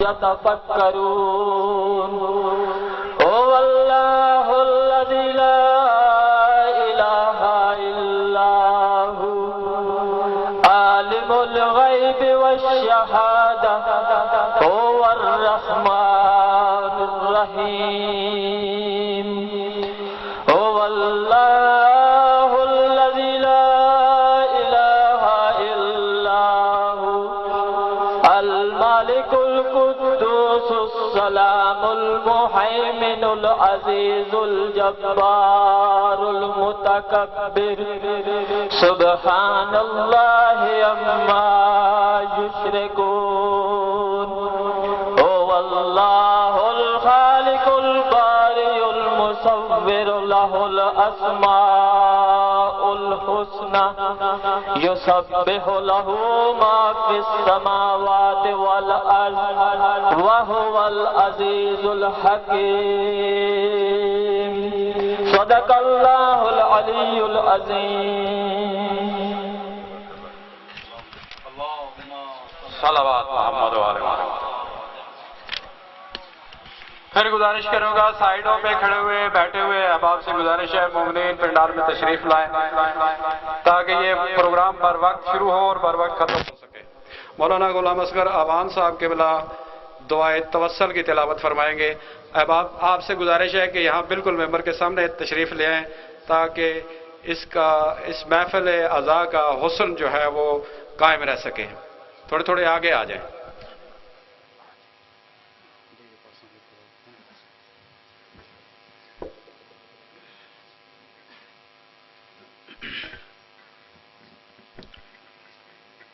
यतफक्करून हुवल्लाहुल्लज़ी ला इलाहा इल्लाहु आलिमुल गैबि वश्शहादा हुवर रहमानुर रहीम हुवल्लाहुल्लज़ी ला इलाहा इल्लाहु अल मालिकुल सलामुल मुहैमिनुल अज़ीज़ुल जब्बारुल मुतकब्बिर सुब्हानल्लाहि अम्मा युश्रिकून हुवल्लाहुल खालिकुल बारिउल मुसव्विर लहुल अस्माउल हुस्ना युसब्बिहु लहू मा फिस समावाति वल अर्ज़ व हुवल अज़ीज़ुल हकीम सदक़ल्लाहुल अलियुल अज़ीम। सलावत मोहम्मद व आले मोहम्मद। फिर गुजारिश करूंगा साइडों पे खड़े हुए बैठे हुए अहबाब से गुजारिश है मोमिनीन पंडाल में तशरीफ लाएं ताकि ये प्रोग्राम बर वक्त शुरू हो और बर वक्त खत्म हो सके। मौलाना गुलाम असगर अवान साहब के बिला दुआए तवस्सल की तिलावत फरमाएंगे। अहबाब आपसे गुजारिश है कि यहाँ बिल्कुल मेंबर के सामने तशरीफ ले आएं ताकि इस महफिल अज़ा का हुस्न जो है वो कायम रह सके। थोड़े थोड़े आगे आ जाएं।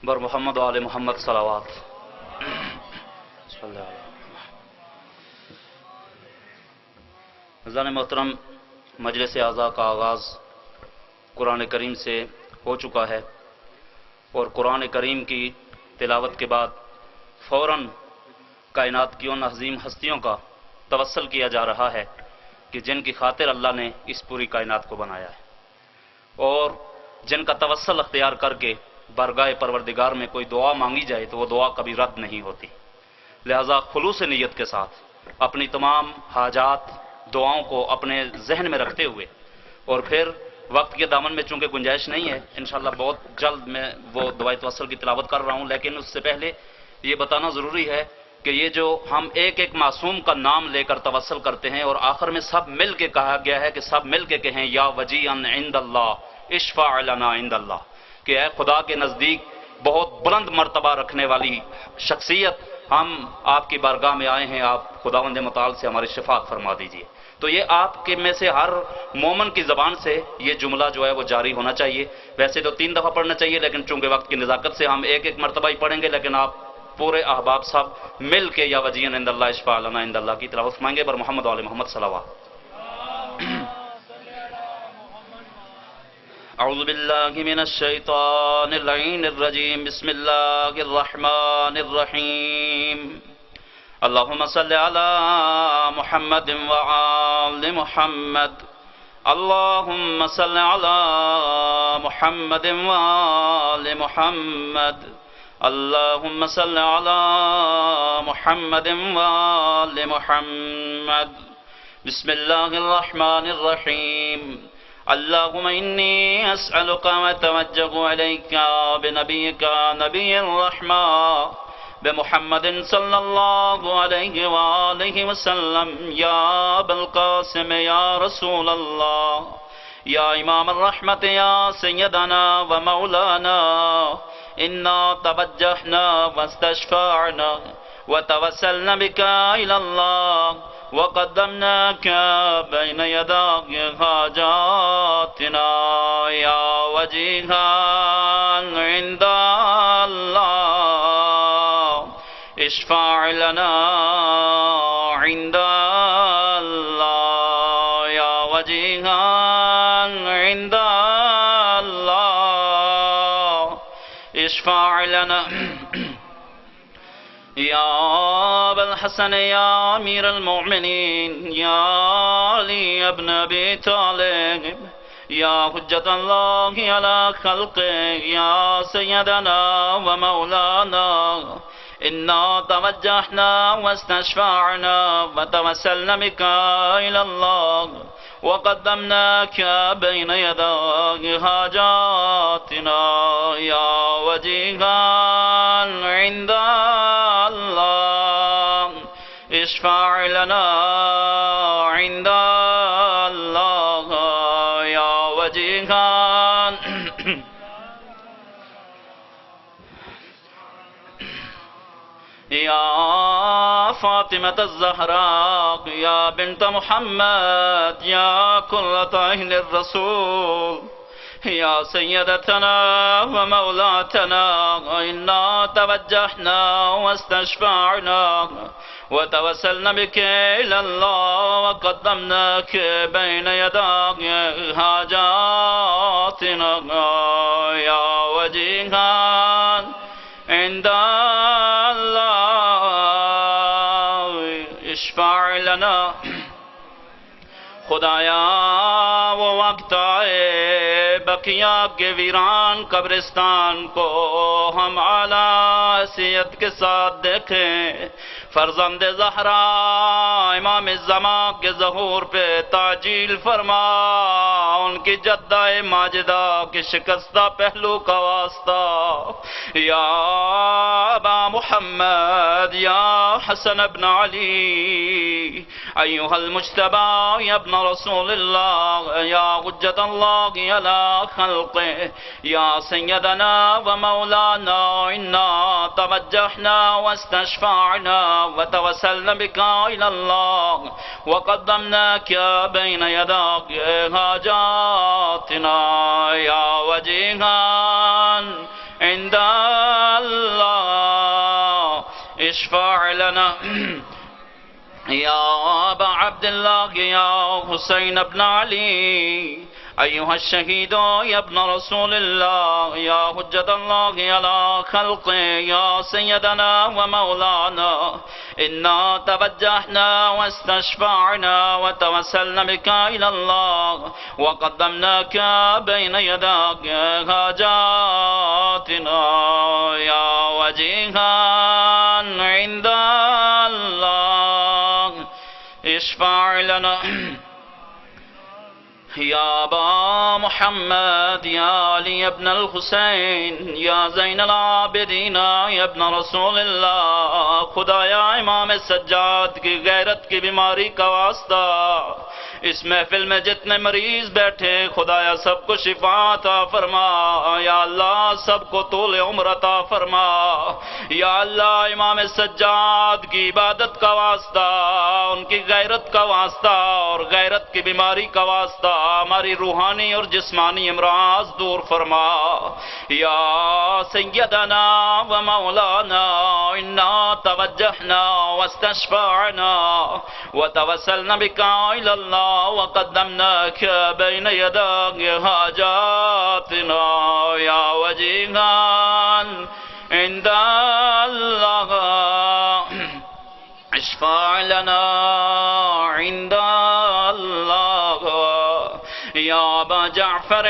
बर मोहम्मद आले मोहम्मद सलावत। ज़ान मोहतरम, मजलिस आज़ा का आगाज़ कुरान करीम से हो चुका है और कुरान करीम की तिलावत के बाद फ़ौरन कायनात की उन अज़ीम हस्तियों का तवस्सल किया जा रहा है कि जिनकी खातिर अल्लाह ने इस पूरी कायनात को बनाया है और जिनका तवस्सल अख्तियार करके बरगाह परवरदिगार में कोई दुआ मांगी जाए तो वो दुआ कभी रद्द नहीं होती। लिहाजा खुलूस नीयत के साथ अपनी तमाम हाजात दुआओं को अपने जहन में रखते हुए और फिर वक्त के दामन में चूंकि गुंजाइश नहीं है, इंशाअल्लाह बहुत जल्द मैं वो दुआए तवस्सुल की तिलावत कर रहा हूँ, लेकिन उससे पहले ये बताना ज़रूरी है कि ये जो हम एक एक मासूम का नाम लेकर तवस्सुल करते हैं और आखिर में सब मिल के कहा गया है कि सब मिल के कहें या वजीअन इंदल्लाह इश्फा लना इंदल्लाह, कि ऐ खुदा के नज़दीक बहुत बुलंद मर्तबा रखने वाली शख्सियत, हम आपकी बारगाह में आए हैं, आप खुदावंद मुताल से हमारी शिफात फरमा दीजिए। तो ये आपके में से हर मोमन की ज़बान से ये जुमला जो है वो जारी होना चाहिए। वैसे तो 3 दफ़ा पढ़ना चाहिए, लेकिन चूंकि वक्त की नज़ाकत से हम एक एक मरतबा ही पढ़ेंगे, लेकिन आप पूरे अहबाब सब मिल के या वजीअन इंदल्लाह इश्फा लना इंदल्लाह की तिलावत फरमाएंगे। बर मोहम्मद आले मोहम्मद सलावत। अऊज़ु बिल्लाहि मिनश शैतानिर रजीम बिस्मिल्लाहिर रहमानिर रहीम अल्लाहुम्मा सल्लि अला मुहम्मदिन व आलि मुहम्मद अल्लाहुम्मा सल्लि अला मुहम्मदिन व आलि मुहम्मद अल्लाहुम्मा सल्लि अला मुहम्मदिन व आलि मुहम्मद बिस्मिल्लाहिर रहमानिर रहीम अल्लाहुम्मा इन्नी अस्अलुका व तवज्जहु इलैका बिनबिय्यिका नबिय्यिर रहमा बिमुहम्मदिन सल्लल्लाहु अलैहि व आलिहि वसल्लम या अबुल कासिम या रसूल अल्लाह या इमाम रहमत या सय्यदना व मौलाना इन्ना तवज्जहना वस्तशफअना व तवस्सलना बिका इलल्लाह वक़द्दमनाक बैन यदाय हाजातिना या वजीहान इंदल्लाह इश्फा लना इंदल्लाह या वजीहान इंदल्लाह इश्फा लना या अबुल हसन या अमीर अल-मोमिनीन या अली इब्न अबी तालिब या हुज्जतल्लाहि अला खल्क़ि या सय्यदना व मौलाना إنا توجهنا واستشفعنا وتوسلنا بك إلى الله وقدمناك بين يدي حاجاتنا يا وجيها عند الله اشفع لنا عند الله يا وجيها يا فاطمة الزهراء يا بنت محمد يا قرة عين الرسول يا سيدتنا ومولاتنا إنا توجهنا واستشفعنا وتوسلنا بك إلى الله وقدمناك بين يدي حاجاتنا يا وجيها عند الله اشفع لنا خدایا وہ وقت آئے بقیہ کے ویران قبرستان کو ہم اعلیٰ حیثیت کے ساتھ دیکھیں فرزند زہرا امام الزمان کے ظہور پہ تاجیل فرما ان کی جدہ ماجدہ کے شکستہ پہلو کا واسطہ یا ابا محمد یا حسن ابن علی ایوہ المجتبہ یا ابن رسول اللہ یا حجت اللہ علی خلقه یا سیدنا و مولانا انا توجہنا واستشفعنا وتوسلنا بك إلى الله وقدمناك بين يدي حاجاتنا يا وجيها عند الله اشفع لنا يا أبا عبد الله يا حسين بن علي أيها الشهيد يا ابن رسول الله يا حجة الله على خلقه يا سيدنا ومولانا إنا توجهنا واستشفعنا وتوسلنا بك إلى الله وقدمناك بين يدي حاجاتنا يا وجيها عند الله اشفع لنا يا أبا محمد يا علي ابن الحسين يا زين العابدين يا ابن رسول الله خدایا امام سجاد کی غیرت کی بیماری کا واسطہ اس محفل میں جتنے مریض بیٹھے خدایا سب کو شفا عطا فرما یا اللہ سب کو طول عمر عطا فرما یا اللہ امام سجاد کی عبادت کا واسطہ ان کی غیرت کا واسطہ اور غیرت کی بیماری کا واسطہ ہماری روحانی اور جسمانی امراض دور فرما یا سیدنا و مولانا انا توجہنا واستشفعنا وتوسلنا بك إلى الله وقدمناك بين يدي حاجاتنا يا وجيها عند الله اشفع لنا عند الله يا أبا جعفر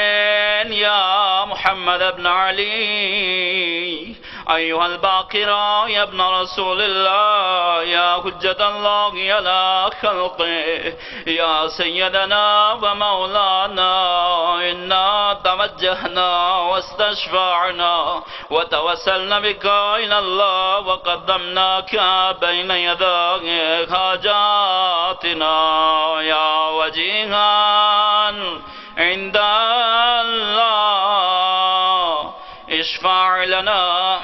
يا محمد بن علي أيها الباقر يا ابن رسول الله يا حجة الله على خلقه يا سيدنا ومولانا إنا توجهنا واستشفعنا وتوسلنا بك إلى الله وقدمناك بين يدي حاجاتنا يا وجيها عند الله اشفع لنا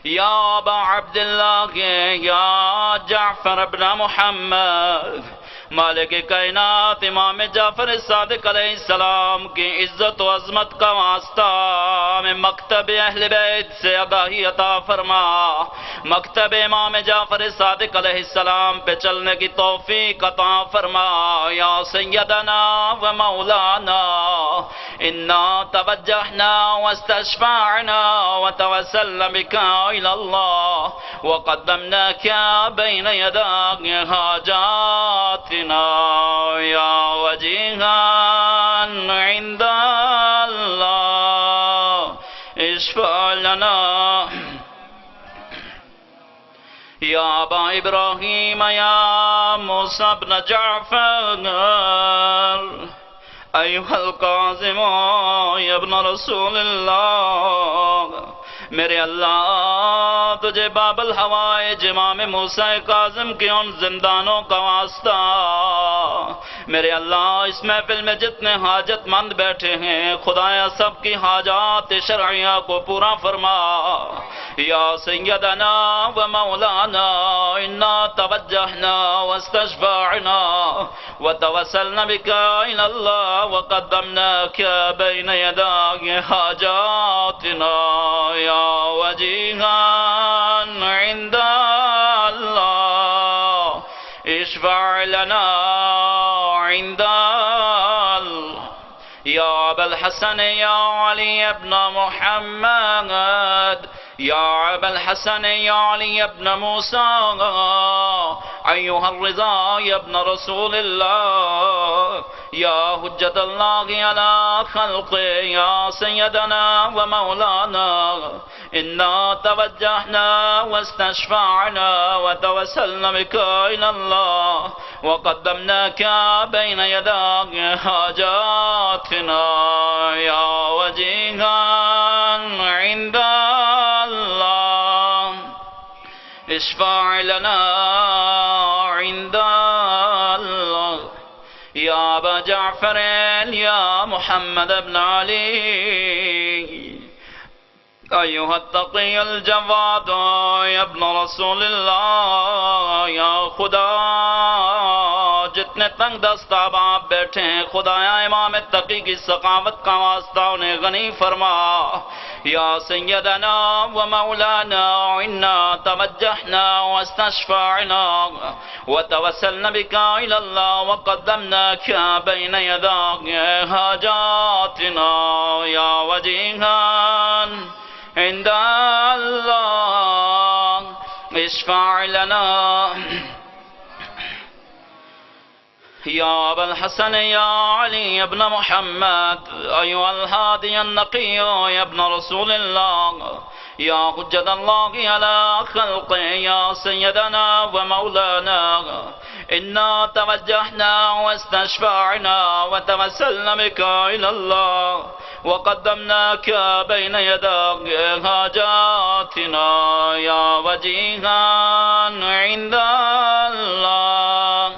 يا أبا عبد الله يا جعفر بن محمد مالک کائنات امام جعفر صادق علیہ السلام کی عزت و عظمت کا واسطہ ہمیں مکتب اہل بیت سے آگاہی عطا فرما مکتب امام جعفر صادق علیہ السلام پہ چلنے کی توفیق عطا فرما یا سیدنا و مولانا انا توجہنا واستشفعنا وتوسلنا بك إلى الله وقدمناك بين يدي حاجاتنا يا وجيها عند الله اشفع لنا या अबा इब्राहीम या मूसा इब्न जाफर अय्युहल काज़िम या इब्न रसूलिल्लाह। मेरे अल्लाह तुझे बाबल हवाए जिमाम मूसा काज़िम के उन जिंदानों का वास्ता। मेरे अल्लाह इस महफिल में जितने हाजतमंद बैठे हैं खुदाया सबकी हाजात शरइया को पूरा फरमा। या सय्यदना व मौलाना इन्ना तवज्जहना वस्तशफअना व तवस्सलना बिका इलल्लाह व क़द्दमनाका बैन यदाय हाजातिना या वजीहान इंदा अल्लाह इशफ़अ लना इंदा या अबल हसन या अली इब्न मुहम्मद या अबल हसन या अली इब्न मूसा अय्युहर रिज़ा या इब्न रसूलिल्लाह या हुज्जतल्लाहि अला खल्क़ि या सय्यदना व मौलाना इन्ना तवज्जहना वस्तशफ़अना व तवस्सलना बिका इलल्लाह व क़द्दमनाका बैन यदाय हाजातिना या वजीहान इंदा इशफ़अ लना इंदा अल्लाह या अबा जाफ़र या मुहम्मद इब्न अली अय्युहत तक़ियुल जवाद या इब्न रसूलिल्लाह। या खुदा जितने तंग दस्ताब आप बैठे हैं खुदाया इमाम तक़ी की सखावत का वास्ता उन्हें गनी फरमा। या सय्यदना व मौलाना इन्ना तवज्जहना वस्तशफ़अना व तवस्सलना बिका इलल्लाह व क़द्दमनाका बैन यदाय हाजातिना या वजीहान इंदा अल्लाह इशफ़अ लना या अबल हसन या अली इब्न मुहम्मद अय्युहल हादी अन्नक़ी या इब्न रसूलिल्लाह या हुज्जतल्लाहि अला खल्क़ि या सय्यदना व मौलाना इन्ना तवज्जहना वस्तशफ़अना व तवस्सलना बिका इलल्लाह व क़द्दमनाका बैन यदाय हाजातिना या वजीहान इंदा अल्लाह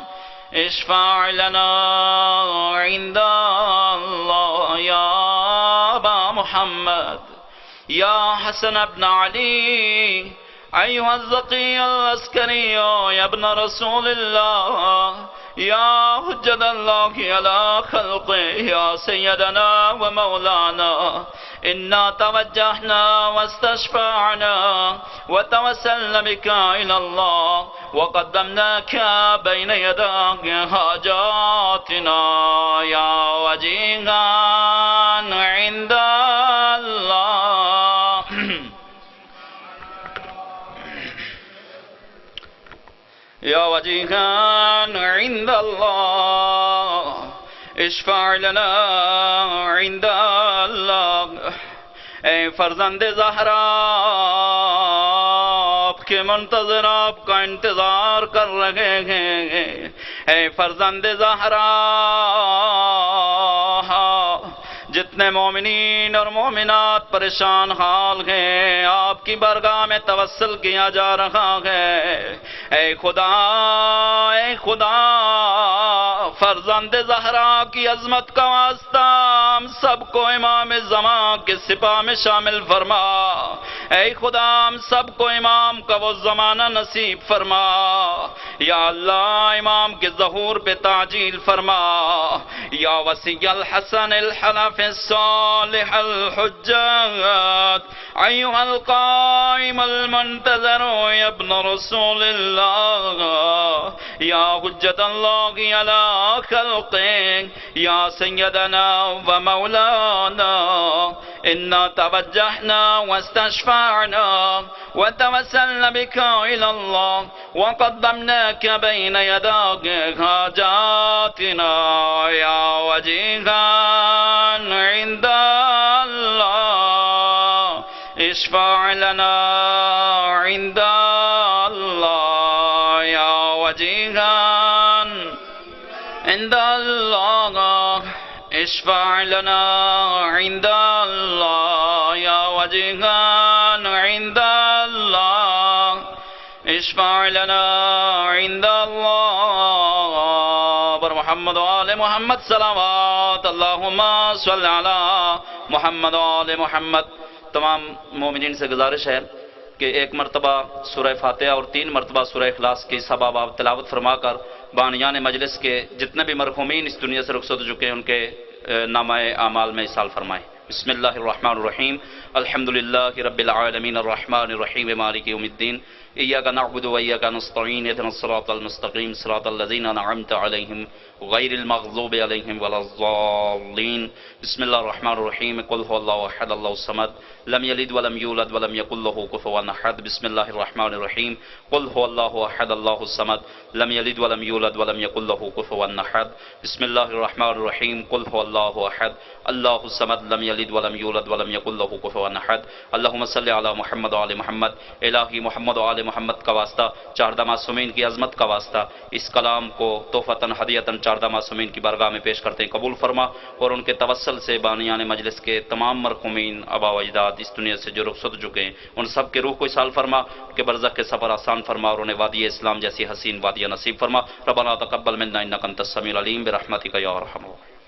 इशफ़अ लना इंदा अल्लाह या अबा मुहम्मद या हसन इब्न अली अय्युहल ज़कियुल अस्करी या इब्न रसूलिल्लाह या हुज्जतल्लाहि अला खल्क़ि या सय्यदना व मौलाना इन्ना तवज्जहना वस्तशफ़अना व तवस्सलना बिका इलल्लाह व क़द्दमनाका बैन यदाय हाजातिना या वजीहान इंदा अल्लाह या वजीहान इंदा अल्लाह इशफ़अ लना इंदा अल्लाह। ए फर्जंद ज़हरा आपके मुंतज़िर आपका इंतजार कर रहे हैं। ए फर्जंद ज़हरा जितने मोमिनीन और मोमिनात परेशान हाल हैं आपकी बरगाह में तवस्सुल किया जा रहा है। ए खुदा फर्जंद ज़हरा की अजमत का वास्ता हम सबको इमाम ज़मां के सिपा में शामिल फरमा। ए खुदा हम सबको इमाम का वो ज़माना नसीब फरमा। या अल्लाह इमाम के ज़हूर पे ताजील फरमा। या वसीअल हसन अल हनफ सालिह अल हुज्जत अय्युहल काइमुल मुंतज़र इब्न रसूलिल्लाह या हुज्जतल्लाहि अला खल्क़ि या सय्यदना व मौलाना इन्ना तवज्जहना वस्तशफ़अना व तवस्सलना बिका इलल्लाह व क़द्दमनाका बैन यदाय हाजातिना या वजीहान इंदा अल्लाह इशफ़अ लना इंदा अल्लाह वजीहान इंदल्लाह इश्फा लना इंदल्लाह या वजीहान इंदल्लाह इश्फा लना इंदल्लाह बर मोहम्मद वाले मोहम्मद सलावत अल्लाहुम्मा सल्ली अला मोहम्मद वाले मोहम्मद। तमाम मोमिनीन से गुजारिश है कि एक मरतबा सूरह फातिहा और 3 मरतबा सूरह इखलास की सबब आप तिलावत फरमाकर बानियान मजलिस के जितने भी मरहूमीन इस दुनिया से रुखसत हो चुके हैं उनके नामाए आमाल में इसाल फरमाएं। बिस्मिल्लाहिर्रहमानिर्रहीम अल्हम्दुलिल्लाहि रब्बिल आलमीन अर्रहमानिर्रहीम मालिकि यौमिद्दीन इय्याका नअबुदु व इय्याका नस्तईन इहदिनस सिरातल मुस्तकीम सिरातल लज़ीना अनअमता अलैहिम गैरिल मग़ज़ूबि अलैहिम वलज़्ज़ालिन। बिस्मिल्लाहिर्रहमानिर्रहीम कुल हुवल्लाहु अहद अल्लाहुस समद लम यलिद वलम यूलद वलम यकुल लहू कुफुवन अहद। बिस्मिल्लाहिर्रहमानिर्रहीम कुल हुवल्लाहु अहद अल्लाहुस समद लम यलिद वलम यूलद वलम यकुल लहू कुफुवन अहद। बिस्मिल्लाहिर्रहमानिर्रहीम कुल हुवल्लाहु अहद अल्लाहुस समद लम यलिद वलम यूलद वलम यकुल लहू कुफुवन अहद। अल्लाहुम्मा सल्लि अला मुहम्मद व आले मुहम्मद। इलाही मोहम्मद व आले मोहम्मद का वास्ता, चारदा मासूमीन की अजमत का वास्ता, इस कलाम को तोहफतन हदियतन चारदा मासूमीन की बारगाह में पेश करते हैं, कबूल फरमा और उनके तवस्सल से बानियान मजलिस के तमाम मरहूमीन आबा व अजदाद इस दुनिया से जो रुखसत हो चुके हैं उन सब के रूह को इसाल फरमा, उनके बरज़ख के सफ़र आसान फरमा और उन्हें वादी इस्लाम जैसी हसीन वादियाँ नसीब फरमा। रब्बना तक़ब्बल मिन्ना इन्नका अंतस समीउल अलीम बिरहमतिका या अरहमर राहिमीन।